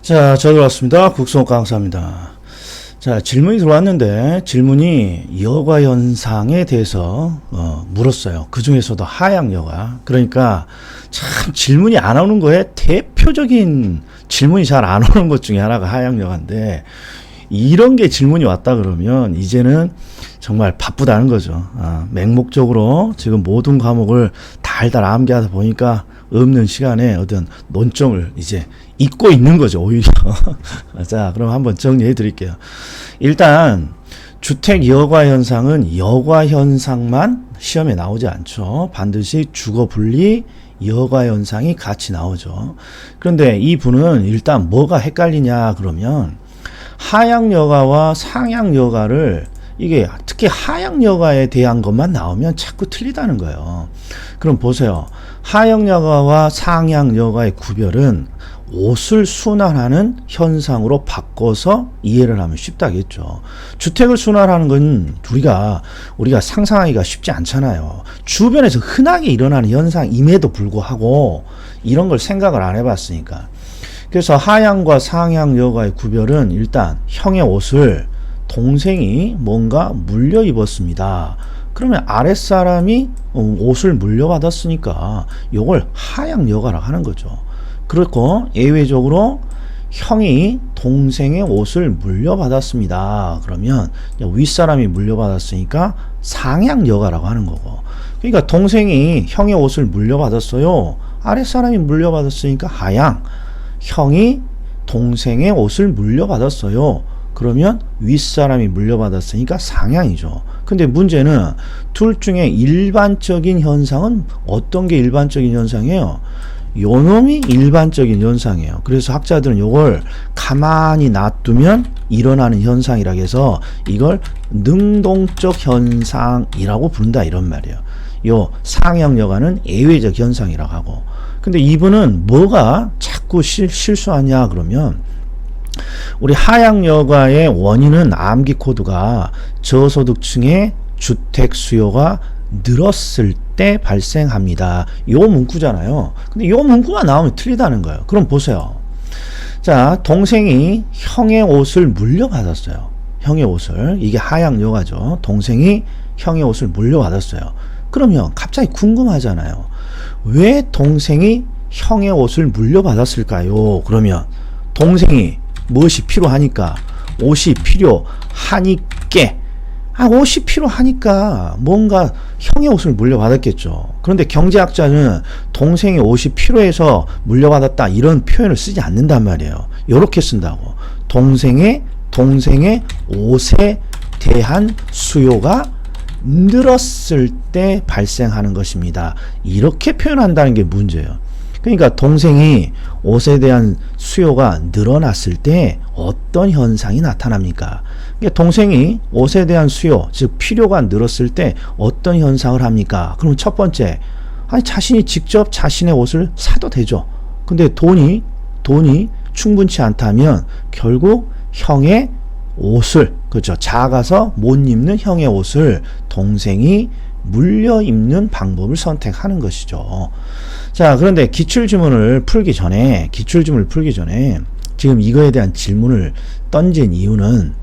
자, 잘 들어왔습니다. 국성 강사입니다. 자, 질문이 들어왔는데 질문이 여가 현상에 대해서 물었어요. 그 중에서도 하향 여가. 그러니까 참 질문이 안 오는 거에 대표적인 질문이 잘 안 오는 것 중에 하나가 하향 여가인데, 이런 게 질문이 왔다 그러면 이제는 정말 바쁘다는 거죠. 맹목적으로 지금 모든 과목을 달달 암기하다 보니까 없는 시간에 어떤 논점을 이제 잊고 있는 거죠, 오히려. 자, 그럼 한번 정리해 드릴게요. 일단 주택 여가 현상은 여가 현상만 시험에 나오지 않죠. 반드시 주거 분리 여가 현상이 같이 나오죠. 그런데 이 분은 일단 뭐가 헷갈리냐 그러면, 하향 여가와 상향 여가를, 이게 특히 하향 여가에 대한 것만 나오면 자꾸 틀리다는 거예요. 그럼 보세요. 하향 여가와 상향 여가의 구별은 옷을 순환하는 현상으로 바꿔서 이해를 하면 쉽다겠죠. 주택을 순환하는 건 우리가 상상하기가 쉽지 않잖아요. 주변에서 흔하게 일어나는 현상임에도 불구하고 이런 걸 생각을 안 해봤으니까. 그래서 하향과 상향 여가의 구별은, 일단 형의 옷을 동생이 뭔가 물려 입었습니다. 그러면 아랫사람이 옷을 물려받았으니까 이걸 하향 여가라고 하는 거죠. 그렇고 예외적으로 형이 동생의 옷을 물려받았습니다. 그러면 윗사람이 물려받았으니까 상향 여가라고 하는 거고, 그러니까 동생이 형의 옷을 물려받았어요. 아랫사람이 물려받았으니까 하향. 형이 동생의 옷을 물려받았어요. 그러면 윗사람이 물려받았으니까 상향이죠. 근데 문제는 둘 중에 일반적인 현상은 어떤 게 일반적인 현상이에요? 요놈이 일반적인 현상이에요. 그래서 학자들은 이걸 가만히 놔두면 일어나는 현상이라 해서 이걸 능동적 현상이라고 부른다, 이런 말이에요. 요 상향 여가는 예외적 현상이라고 하고. 근데 이분은 뭐가 자꾸 실수하냐 그러면, 우리 하향 여가의 원인은 암기 코드가 저소득층의 주택 수요가 늘었을 때 발생합니다. 요 문구잖아요. 근데 요 문구가 나오면 틀리다는 거예요. 그럼 보세요. 자, 동생이 형의 옷을 물려받았어요. 형의 옷을. 이게 하향 여가죠. 동생이 형의 옷을 물려받았어요. 그러면 갑자기 궁금하잖아요. 왜 동생이 형의 옷을 물려받았을까요? 그러면 동생이 무엇이 필요하니까, 옷이 필요하니까, 옷이 필요하니까 뭔가 형의 옷을 물려받았겠죠. 그런데 경제학자는 동생의 옷이 필요해서 물려받았다 이런 표현을 쓰지 않는단 말이에요. 이렇게 쓴다고. 동생의 옷에 대한 수요가 늘었을 때 발생하는 것입니다. 이렇게 표현한다는 게 문제예요. 그러니까 동생이 옷에 대한 수요가 늘어났을 때 어떤 현상이 나타납니까? 그러니까 동생이 옷에 대한 수요, 즉 필요가 늘었을 때 어떤 현상을 합니까? 그럼 첫 번째, 자신이 직접 자신의 옷을 사도 되죠. 근데 돈이 충분치 않다면 결국 형의 옷을, 그렇죠, 작아서 못 입는 형의 옷을 동생이 물려 입는 방법을 선택하는 것이죠. 자, 그런데 기출지문을 풀기 전에 지금 이거에 대한 질문을 던진 이유는,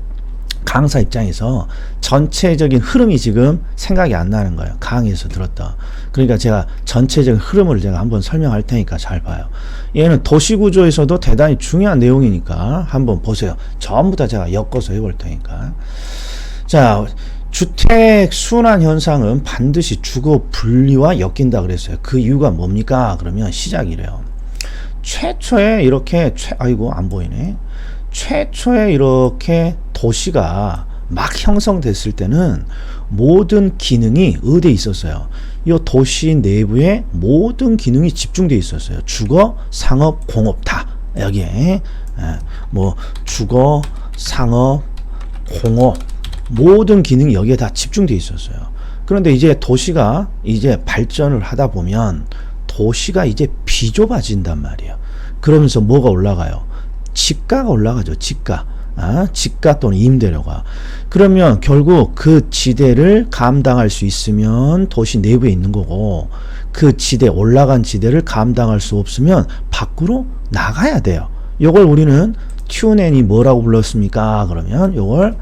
강사 입장에서 전체적인 흐름이 지금 생각이 안 나는 거예요. 강의에서 들었다. 그러니까 제가 전체적인 흐름을 제가 한번 설명할 테니까 잘 봐요. 얘는 도시구조에서도 대단히 중요한 내용이니까 한번 보세요. 전부 다 제가 엮어서 해볼 테니까. 자, 주택 순환 현상은 반드시 주거 분리와 엮인다 그랬어요. 그 이유가 뭡니까? 그러면 시작이래요. 최초에 이렇게 안 보이네. 최초에 이렇게 도시가 막 형성됐을 때는 모든 기능이 어디에 있었어요? 이 도시 내부에 모든 기능이 집중되어 있었어요. 주거, 상업, 공업 다 여기에 뭐 주거, 상업, 공업 모든 기능이 여기에 다 집중되어 있었어요. 그런데 이제 도시가 이제 발전을 하다 보면 도시가 이제 비좁아진단 말이에요. 그러면서 뭐가 올라가요? 지가가 올라가죠. 지가 또는 임대료가. 그러면 결국 그 지대를 감당할 수 있으면 도시 내부에 있는 거고, 그 지대, 올라간 지대를 감당할 수 없으면 밖으로 나가야 돼요. 요걸 우리는 튜넨이 뭐라고 불렀습니까? 그러면 요걸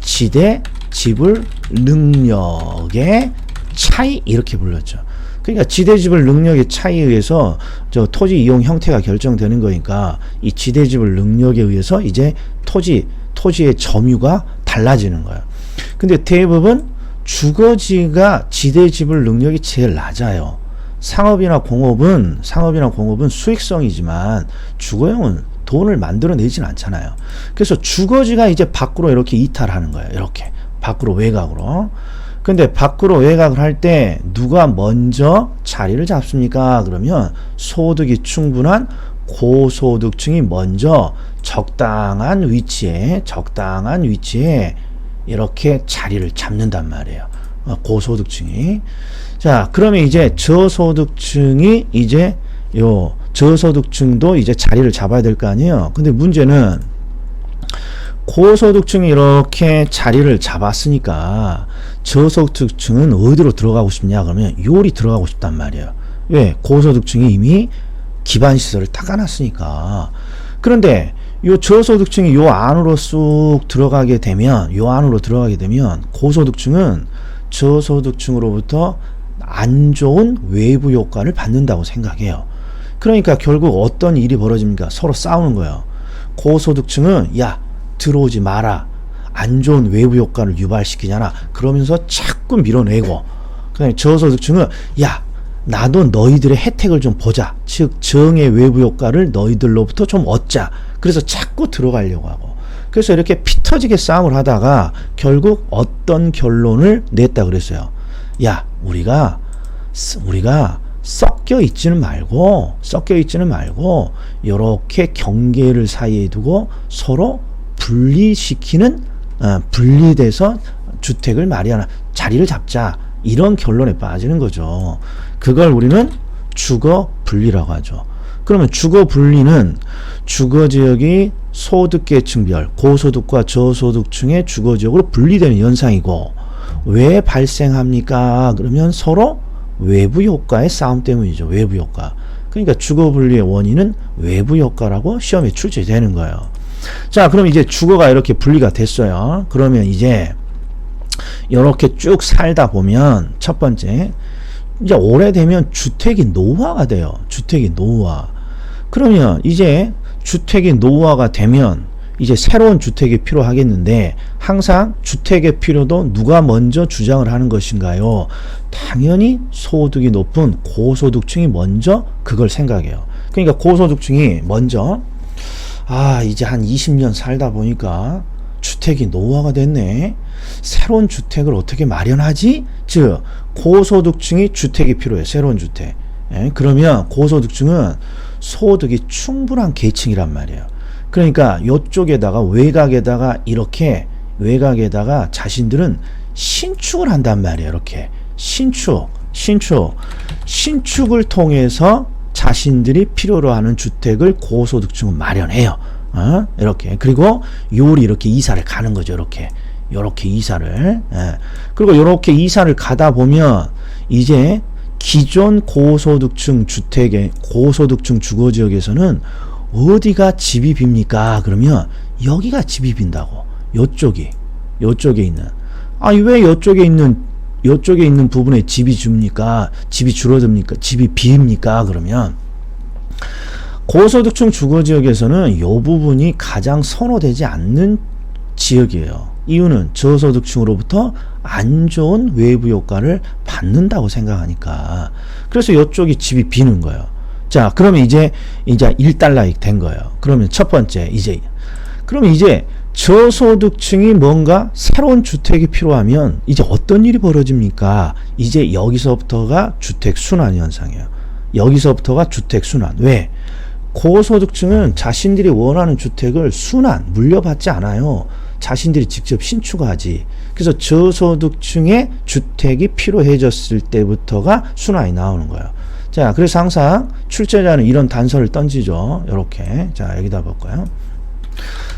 지대 지불 능력의 차이 이렇게 불렀죠. 그러니까 지대 지불 능력의 차이에 의해서 저 토지 이용 형태가 결정되는 거니까 이 지대 지불 능력에 의해서 이제 토지의 점유가 달라지는 거예요. 근데 대부분 주거지가 지대 지불 능력이 제일 낮아요. 상업이나 공업은 수익성이지만 주거용은 돈을 만들어내진 않잖아요. 그래서 주거지가 이제 밖으로 이렇게 이탈하는 거예요. 이렇게 밖으로 외곽으로. 근데 밖으로 외곽을 할 때 누가 먼저 자리를 잡습니까? 그러면 소득이 충분한 고소득층이 먼저 적당한 위치에 이렇게 자리를 잡는단 말이에요. 고소득층이. 자, 그러면 이제 저소득층이 이제 저소득층도 이제 자리를 잡아야 될 거 아니에요. 근데 문제는 고소득층이 이렇게 자리를 잡았으니까 저소득층은 어디로 들어가고 싶냐? 그러면 요리 들어가고 싶단 말이에요. 왜? 고소득층이 이미 기반시설을 닦아놨으니까. 그런데 요 저소득층이 요 안으로 쑥 들어가게 되면 고소득층은 저소득층으로부터 안 좋은 외부 효과를 받는다고 생각해요. 그러니까 결국 어떤 일이 벌어집니까? 서로 싸우는 거예요. 고소득층은 야 들어오지 마라, 안 좋은 외부 효과를 유발시키잖아, 그러면서 자꾸 밀어내고, 그다음에 저소득층은 야 나도 너희들의 혜택을 좀 보자, 즉 정의 외부 효과를 너희들로부터 좀 얻자, 그래서 자꾸 들어가려고 하고, 그래서 이렇게 피 터지게 싸움을 하다가 결국 어떤 결론을 냈다 그랬어요. 야 우리가 섞여 있지는 말고 이렇게 경계를 사이에 두고 서로 분리시키는, 분리돼서 주택을 마련하는 자리를 잡자, 이런 결론에 빠지는 거죠. 그걸 우리는 주거 분리라고 하죠. 그러면 주거 분리는 주거지역이 소득계층별, 고소득과 저소득층의 주거지역으로 분리되는 현상이고, 왜 발생합니까? 그러면 서로 외부 효과의 싸움 때문이죠. 외부 효과. 그러니까 주거 분리의 원인은 외부 효과라고 시험에 출제되는 거예요. 자, 그럼 이제 주거가 이렇게 분리가 됐어요. 그러면 이제 이렇게 쭉 살다 보면 첫 번째, 이제 오래되면 주택이 노후화가 돼요. 주택이 노후화. 그러면 이제 주택이 노후화가 되면 이제 새로운 주택이 필요하겠는데, 항상 주택의 필요도 누가 먼저 주장을 하는 것인가요? 당연히 소득이 높은 고소득층이 먼저 그걸 생각해요. 그러니까 고소득층이 먼저 이제 한 20년 살다 보니까 주택이 노후화가 됐네, 새로운 주택을 어떻게 마련하지? 즉 고소득층이 주택이 필요해, 새로운 주택. 그러면 고소득층은 소득이 충분한 계층이란 말이에요. 그러니까 이쪽에다가 외곽에다가 자신들은 신축을 한단 말이에요. 이렇게 신축을 통해서 자신들이 필요로 하는 주택을 고소득층은 마련해요. 이렇게. 그리고 이렇게 이사를 가는 거죠. 이렇게 이사를. 그리고 이렇게 이사를 가다 보면 이제 기존 고소득층 주거지역에서는 어디가 집이 빕니까? 그러면 여기가 집이 빈다고. 요쪽에 있는. 왜 요쪽에 있는 부분에 집이 줍니까? 집이 줄어듭니까? 집이 비입니까? 그러면 고소득층 주거지역에서는 요 부분이 가장 선호되지 않는 지역이에요. 이유는 저소득층으로부터 안 좋은 외부 효과를 받는다고 생각하니까. 그래서 이쪽이 집이 비는 거예요. 자, 그러면 이제 1달러익 된 거예요. 그러면 첫 번째, 그러면 이제 저소득층이 뭔가 새로운 주택이 필요하면 이제 어떤 일이 벌어집니까? 이제 여기서부터가 주택 순환 현상이에요. 여기서부터가 주택 순환. 왜? 고소득층은 자신들이 원하는 주택을 물려받지 않아요. 자신들이 직접 신축하지. 그래서 저소득층의 주택이 필요해졌을 때부터가 순환이 나오는 거예요. 자, 그래서 항상 출제자는 이런 단서를 던지죠. 이렇게. 자, 여기다 볼까요?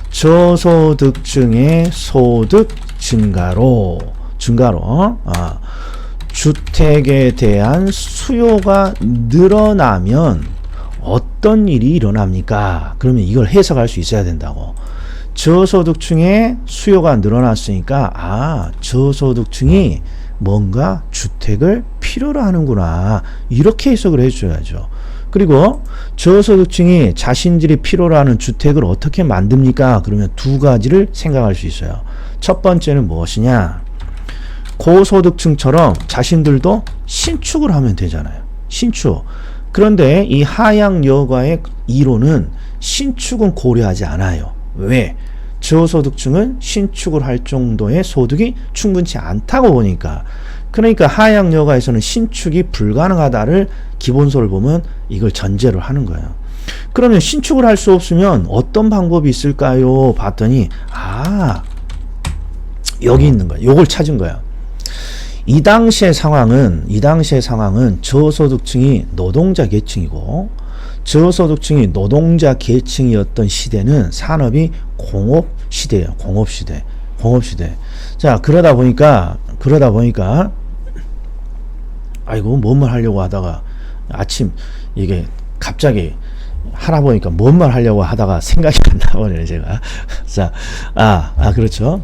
저소득층의 소득 증가로 주택에 대한 수요가 늘어나면 어떤 일이 일어납니까? 그러면 이걸 해석할 수 있어야 된다고. 저소득층의 수요가 늘어났으니까 저소득층이 뭔가 주택을 필요로 하는구나, 이렇게 해석을 해줘야죠. 그리고 저소득층이 자신들이 필요로 하는 주택을 어떻게 만듭니까? 그러면 두 가지를 생각할 수 있어요. 첫 번째는 무엇이냐? 고소득층처럼 자신들도 신축을 하면 되잖아요. 신축. 그런데 이 하양 여가의 이론은 신축은 고려하지 않아요. 왜? 저소득층은 신축을 할 정도의 소득이 충분치 않다고 보니까. 그러니까 하양 여가에서는 신축이 불가능하다를 기본소를 보면 이걸 전제로 하는 거예요. 그러면 신축을 할 수 없으면 어떤 방법이 있을까요? 봤더니 여기 있는 거야. 요걸 찾은 거야. 이 당시의 상황은 저소득층이 노동자 계층이고, 저소득층이 노동자 계층이었던 시대는 산업이 공업 시대예요. 공업 시대. 자, 그러다 보니까 아이고 뭔 말 하려고 하다가 아침 이게 갑자기 하나 보니까 뭔 말 하려고 하다가 생각이 안 나버리네 제가. 자, 그렇죠.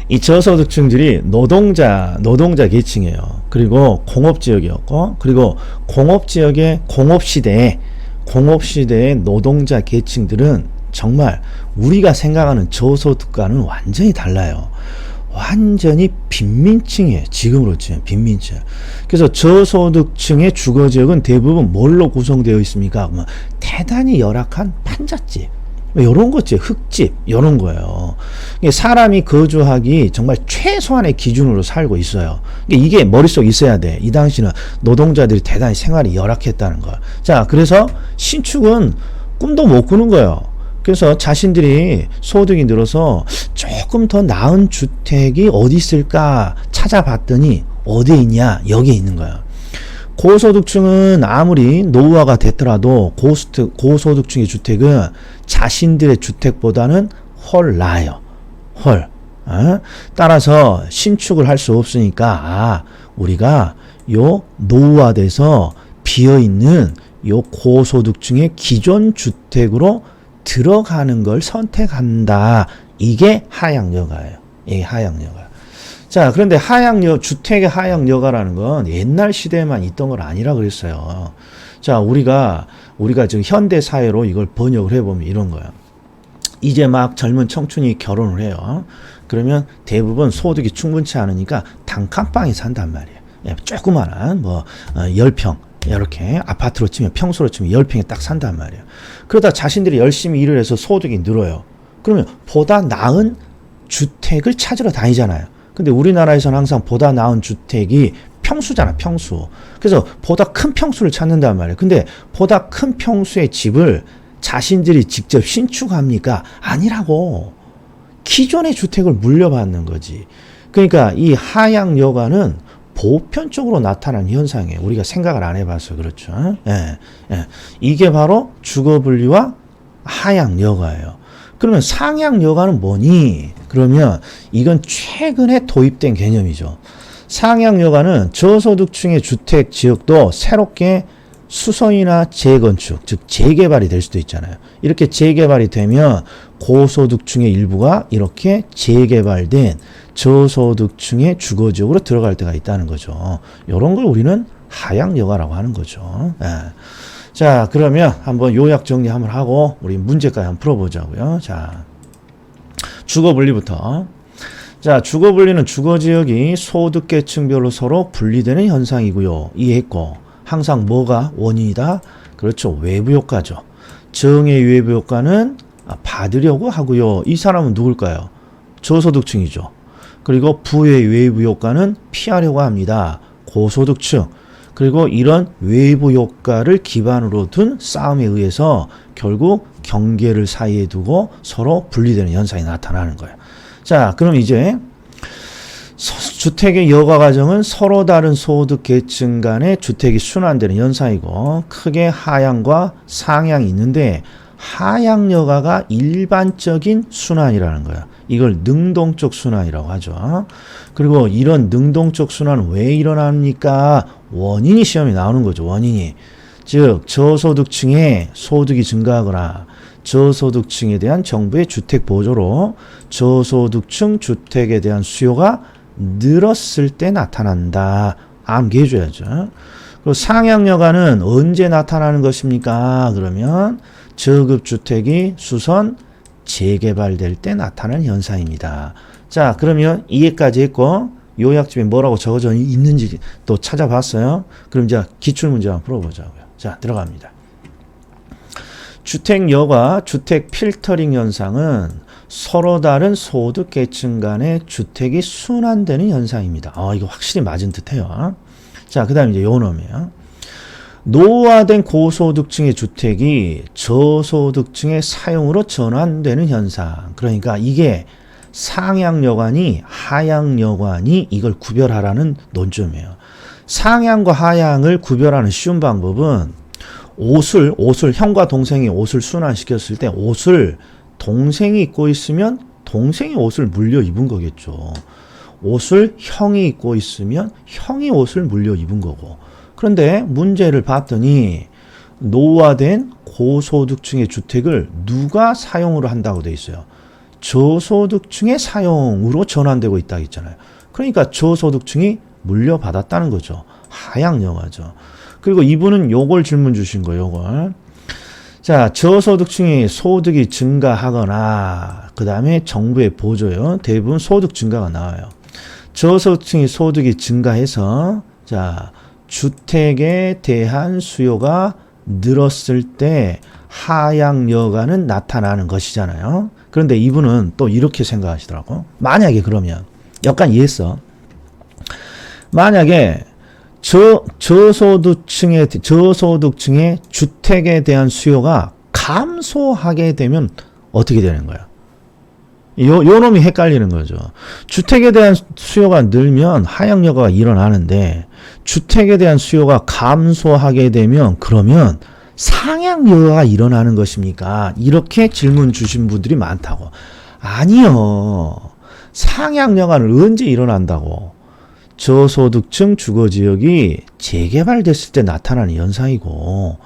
이 저소득층들이 노동자 계층이에요. 그리고 공업지역이었고, 그리고 공업지역의 공업시대의 노동자 계층들은 정말 우리가 생각하는 저소득과는 완전히 달라요. 완전히 빈민층이에요. 지금으로 치면 빈민층. 그래서 저소득층의 주거지역은 대부분 뭘로 구성되어 있습니까? 대단히 열악한 판잣집, 요런 거지, 흙집, 요런 거예요. 사람이 거주하기 정말 최소한의 기준으로 살고 있어요. 이게 머릿속에 있어야 돼. 이 당시는 노동자들이 대단히 생활이 열악했다는 거. 자, 그래서 신축은 꿈도 못 꾸는 거예요. 그래서 자신들이 소득이 늘어서 조금 더 나은 주택이 어디 있을까 찾아봤더니 어디에 있냐? 여기에 있는 거예요. 고소득층은 아무리 노후화가 됐더라도 고소득층의 주택은 자신들의 주택보다는 훨 나아요. 따라서 신축을 할 수 없으니까 우리가 요 노후화돼서 비어있는 요 고소득층의 기존 주택으로 들어가는 걸 선택한다. 이게 하향여가예요. 이게 하향여가. 자, 그런데 주택의 하향여가라는 건 옛날 시대에만 있던 건 아니라 그랬어요. 자, 우리가 지금 현대 사회로 이걸 번역을 해보면 이런 거예요. 이제 막 젊은 청춘이 결혼을 해요. 그러면 대부분 소득이 충분치 않으니까 단칸방에 산단 말이에요. 조그만한 10평 이렇게 아파트로 치면, 평수로 치면 10평에 딱 산단 말이에요. 그러다 자신들이 열심히 일을 해서 소득이 늘어요. 그러면 보다 나은 주택을 찾으러 다니잖아요. 근데 우리나라에서는 항상 보다 나은 주택이 평수잖아, 평수. 그래서 보다 큰 평수를 찾는단 말이에요. 근데 보다 큰 평수의 집을 자신들이 직접 신축합니까? 아니라고. 기존의 주택을 물려받는 거지. 그러니까 이 하향 여가는 보편적으로 나타나는 현상이에요. 우리가 생각을 안 해봤어요. 그렇죠? 이게 바로 주거분리와 하향 여가예요. 그러면 상향 여가는 뭐니? 그러면 이건 최근에 도입된 개념이죠. 상향 여가는 저소득층의 주택 지역도 새롭게 수선이나 재건축, 즉 재개발이 될 수도 있잖아요. 이렇게 재개발이 되면 고소득층의 일부가 이렇게 재개발된 저소득층의 주거지역으로 들어갈 때가 있다는 거죠. 이런 걸 우리는 하향 여가라고 하는 거죠. 자, 그러면 한번 요약 정리 한번 하고 우리 문제까지 한번 풀어보자고요. 자, 주거분리부터. 자, 주거분리는 주거지역이 소득계층별로 서로 분리되는 현상이고요. 이해했고, 항상 뭐가 원인이다? 그렇죠. 외부효과죠. 정의 외부효과는 받으려고 하고요. 이 사람은 누굴까요? 저소득층이죠. 그리고 부의 외부효과는 피하려고 합니다. 고소득층. 그리고 이런 외부효과를 기반으로 둔 싸움에 의해서 결국 경계를 사이에 두고 서로 분리되는 현상이 나타나는 거예요. 자, 그럼 이제 주택의 여가 과정은 서로 다른 소득 계층 간의 주택이 순환되는 현상이고, 크게 하향과 상향이 있는데 하향 여가가 일반적인 순환이라는 거야. 이걸 능동적 순환이라고 하죠. 그리고 이런 능동적 순환은 왜 일어납니까? 원인이 시험에 나오는 거죠. 원인이. 즉 저소득층의 소득이 증가하거나 저소득층에 대한 정부의 주택 보조로 저소득층 주택에 대한 수요가 늘었을 때 나타난다. 암기해줘야죠. 그리고 상향여가는 언제 나타나는 것입니까? 그러면 저급주택이 수선 재개발될 때 나타나는 현상입니다. 자, 그러면 이해까지 했고 요약집에 뭐라고 적어져 있는지 또 찾아봤어요. 그럼 이제 기출문제 한번 풀어보자고요. 자, 들어갑니다. 주택여가, 주택 필터링 현상은 서로 다른 소득 계층 간의 주택이 순환되는 현상입니다. 이거 확실히 맞은 듯해요. 자, 그 다음에 이제 요 놈이에요. 노후화된 고소득층의 주택이 저소득층의 사용으로 전환되는 현상. 그러니까 이게 상향여관이 하향여관이 이걸 구별하라는 논점이에요. 상향과 하향을 구별하는 쉬운 방법은 옷을 형과 동생이 옷을 순환시켰을 때 옷을 동생이 입고 있으면 동생이 옷을 물려 입은 거겠죠. 옷을 형이 입고 있으면 형이 옷을 물려 입은 거고. 그런데 문제를 봤더니 노후화된 고소득층의 주택을 누가 사용으로 한다고 돼 있어요. 저소득층의 사용으로 전환되고 있다 했잖아요. 그러니까 저소득층이 물려받았다는 거죠. 하향여가죠. 그리고 이분은 요걸 질문 주신 거예요. 요걸. 자, 저소득층이 소득이 증가하거나 그 다음에 정부의 보조요. 대부분 소득 증가가 나와요. 저소득층이 소득이 증가해서 자 주택에 대한 수요가 늘었을 때 하향여가는 나타나는 것이잖아요. 그런데 이분은 또 이렇게 생각하시더라고. 만약에 그러면 약간 이해했어. 만약에 저소득층의 주택에 대한 수요가 감소하게 되면 어떻게 되는 거야? 요 놈이 헷갈리는 거죠. 주택에 대한 수요가 늘면 하향여가가 일어나는데 주택에 대한 수요가 감소하게 되면 그러면 상향여가가 일어나는 것입니까? 이렇게 질문 주신 분들이 많다고. 아니요. 상향여가는 언제 일어난다고? 저소득층 주거지역이 재개발됐을 때 나타나는 현상이고,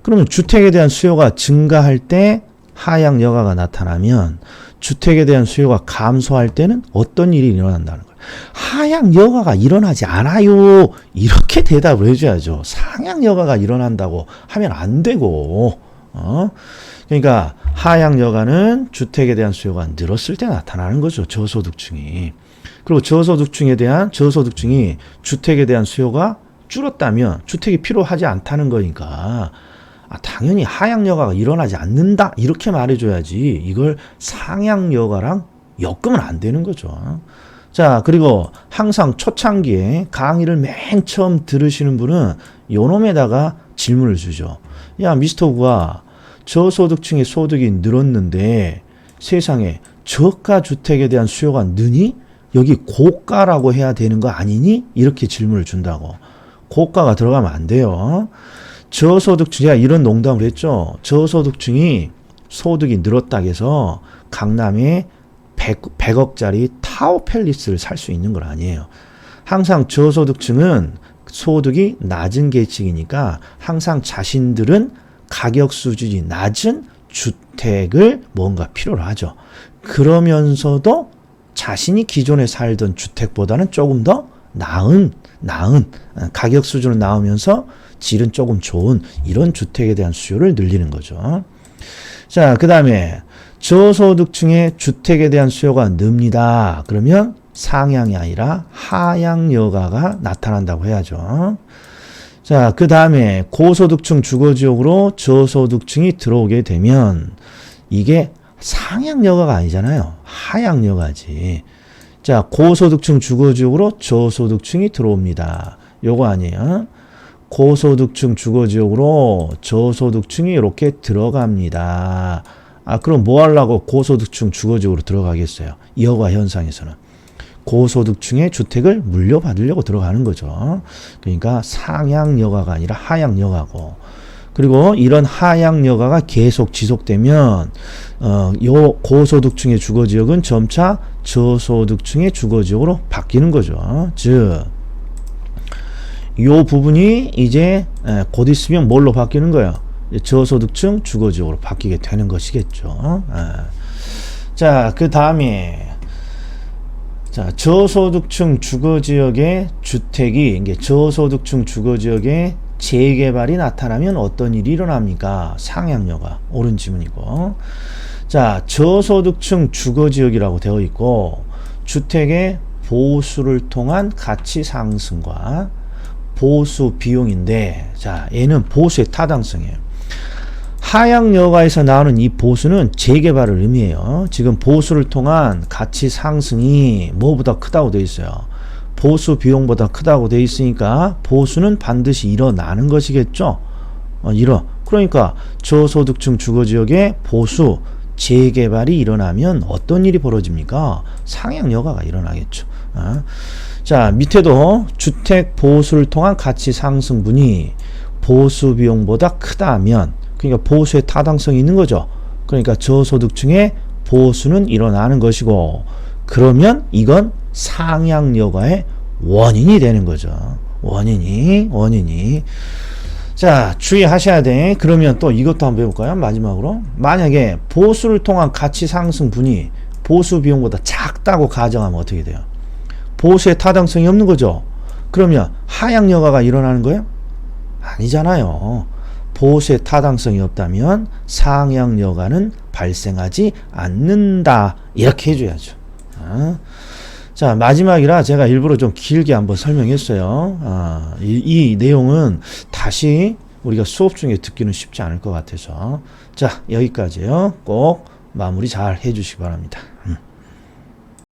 그러면 주택에 대한 수요가 증가할 때 하향여가가 나타나면 주택에 대한 수요가 감소할 때는 어떤 일이 일어난다는 거예요. 하향여가가 일어나지 않아요. 이렇게 대답을 해줘야죠. 상향여가가 일어난다고 하면 안 되고, 그러니까 하향여가는 주택에 대한 수요가 늘었을 때 나타나는 거죠. 저소득층이. 그리고 저소득층이 주택에 대한 수요가 줄었다면 주택이 필요하지 않다는 거니까 당연히 하향여가가 일어나지 않는다 이렇게 말해줘야지 이걸 상향여가랑 엮으면 안 되는 거죠. 자, 그리고 항상 초창기에 강의를 맨 처음 들으시는 분은 요놈에다가 질문을 주죠. 야, 미스터 구가 저소득층의 소득이 늘었는데 세상에 저가 주택에 대한 수요가 느니? 여기 고가라고 해야 되는 거 아니니? 이렇게 질문을 준다고. 고가가 들어가면 안 돼요. 저소득층, 제가 이런 농담을 했죠. 저소득층이 소득이 늘었다 해서 강남에 100억짜리 타워팰리스를 살 수 있는 건 아니에요. 항상 저소득층은 소득이 낮은 계층이니까 항상 자신들은 가격 수준이 낮은 주택을 뭔가 필요로 하죠. 그러면서도 자신이 기존에 살던 주택보다는 조금 더 나은 가격 수준을 나오면서 질은 조금 좋은 이런 주택에 대한 수요를 늘리는 거죠. 자, 그 다음에 저소득층의 주택에 대한 수요가 늡니다. 그러면 상향이 아니라 하향여가가 나타난다고 해야죠. 자, 그 다음에 고소득층 주거지역으로 저소득층이 들어오게 되면 이게 상향여가가 아니잖아요. 하향여가지. 자, 고소득층 주거지역으로 저소득층이 들어옵니다. 요거 아니에요. 고소득층 주거지역으로 저소득층이 이렇게 들어갑니다. 그럼 뭐 하려고 고소득층 주거지역으로 들어가겠어요? 여가 현상에서는. 고소득층의 주택을 물려받으려고 들어가는 거죠. 그러니까 상향여가가 아니라 하향여가고. 그리고 이런 하향여가가 계속 지속되면 요 고소득층의 주거지역은 점차 저소득층의 주거지역으로 바뀌는 거죠. 즉 요 부분이 이제 곧 있으면 뭘로 바뀌는 거예요? 저소득층 주거지역으로 바뀌게 되는 것이겠죠. 자, 그 다음에 자, 저소득층 주거지역의 주택이 이게 저소득층 주거지역의 재개발이 나타나면 어떤 일이 일어납니까? 상향여가. 옳은 지문이고. 자, 저소득층 주거지역이라고 되어 있고 주택의 보수를 통한 가치 상승과 보수 비용인데, 자, 얘는 보수의 타당성이에요. 하향여가에서 나오는 이 보수는 재개발을 의미해요. 지금 보수를 통한 가치 상승이 뭐보다 크다고 되어 있어요. 보수 비용보다 크다고 되어 있으니까 보수는 반드시 일어나는 것이겠죠. 그러니까 저소득층 주거지역의 보수 재개발이 일어나면 어떤 일이 벌어집니까? 상향여가가 일어나겠죠. 자, 밑에도 주택 보수를 통한 가치 상승분이 보수 비용보다 크다면, 그러니까 보수의 타당성이 있는 거죠. 그러니까 저소득층의 보수는 일어나는 것이고, 그러면 이건 상향여가의 원인이 되는 거죠. 원인이. 자, 주의하셔야 돼. 그러면 또 이것도 한번 해볼까요? 마지막으로. 만약에 보수를 통한 가치 상승분이 보수 비용보다 작다고 가정하면 어떻게 돼요? 보수의 타당성이 없는 거죠. 그러면 하향여가가 일어나는 거예요? 아니잖아요. 보수의 타당성이 없다면 상향여가는 발생하지 않는다. 이렇게 해줘야죠. 자, 마지막이라 제가 일부러 좀 길게 한번 설명했어요. 이 내용은 다시 우리가 수업 중에 듣기는 쉽지 않을 것 같아서. 자, 여기까지요. 꼭 마무리 잘 해주시기 바랍니다.